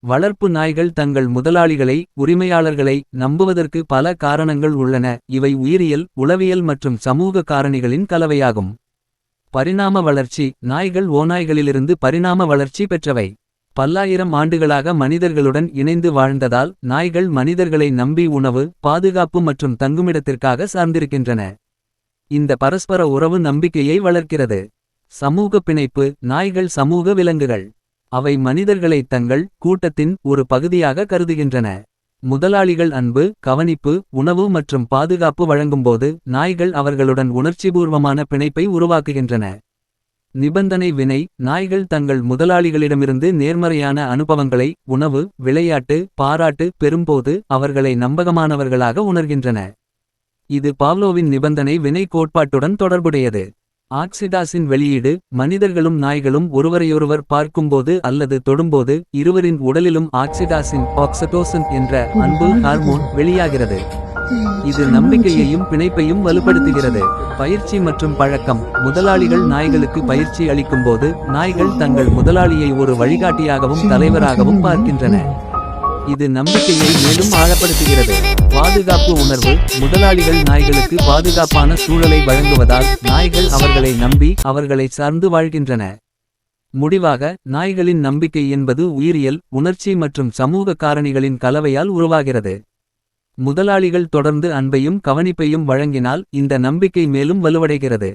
வளர்ப்பு நாய்கள் தங்கள் முதலாளிகளை, உரிமையாளர்களை நம்புவதற்கு பல காரணங்கள் உள்ளன. இவை உயிரியல், உளவியல் மற்றும் சமூக காரணிகளின் கலவையாகும். பரிணாம வளர்ச்சி. நாய்கள் ஓநாய்களிலிருந்து பரிணாம வளர்ச்சி பெற்றவை. பல்லாயிரம் ஆண்டுகளாக மனிதர்களுடன் இணைந்து வாழ்ந்ததால் நாய்கள் மனிதர்களை நம்பி உணவு, பாதுகாப்பு மற்றும் தங்குமிடத்திற்காக சார்ந்திருக்கின்றன. இந்த பரஸ்பர உறவு நம்பிக்கையை வளர்க்கிறது. சமூக பிணைப்பு. நாய்கள் சமூக விலங்குகள். அவை மனிதர்களை தங்கள் கூட்டத்தின் ஒரு பகுதியாக கருதுகின்றன. முதலாளிகள் அன்பு, கவனிப்பு, உணவு மற்றும் பாதுகாப்பு வழங்கும்போது நாய்கள் அவர்களுடன் உணர்ச்சிபூர்வமான பிணைப்பை உருவாக்குகின்றன. நிபந்தனை வினை. நாய்கள் தங்கள் முதலாளிகளிடமிருந்து நேர்மறையான அனுபவங்களை, உணவு, விளையாட்டு, பாராட்டு பெறும்போது அவர்களை நம்பகமானவர்களாக உணர்கின்றன. இது பாவ்லோவின் நிபந்தனை வினை கோட்பாட்டுடன் தொடர்புடையது. ஆக்சிடாசின் வெளியீடு. மனிதர்களும் நாய்களும் ஒருவரையொருவர் பார்க்கும்போது அல்லது தொடும்போது இருவரின் உடலிலும் ஆக்சிடாசின் ஆக்சிடோசின் என்ற அன்பு ஹார்மோன் வெளியாகிறது. இது நம்பிக்கையையும் பிணைப்பையும் வலுப்படுத்துகிறது. பயிற்சி மற்றும் பழக்கம். முதலாளிகள் நாய்களுக்கு பயிற்சி அளிக்கும்போது நாய்கள் தங்கள் முதலாளியை ஒரு வழிகாட்டியாகவும் தலைவராகவும் பார்க்கின்றன. இது நம்பிக்கையை மேலும் ஆழப்படுத்துகிறது. பாதுகாப்பு உணர்வு. முதலாளிகள் நாய்களுக்கு பாதுகாப்பான சூழலை வழங்குவதால் நாய்கள் அவர்களை நம்பி அவர்களை சார்ந்து வாழ்கின்றன. முடிவாக, நாய்களின் நம்பிக்கை என்பது உயிரியல், உணர்ச்சி மற்றும் சமூக காரணிகளின் கலவையால் உருவாகிறது. முதலாளிகள் தொடர்ந்து அன்பையும் கவனிப்பையும் வழங்கினால் இந்த நம்பிக்கை மேலும் வலுவடைகிறது.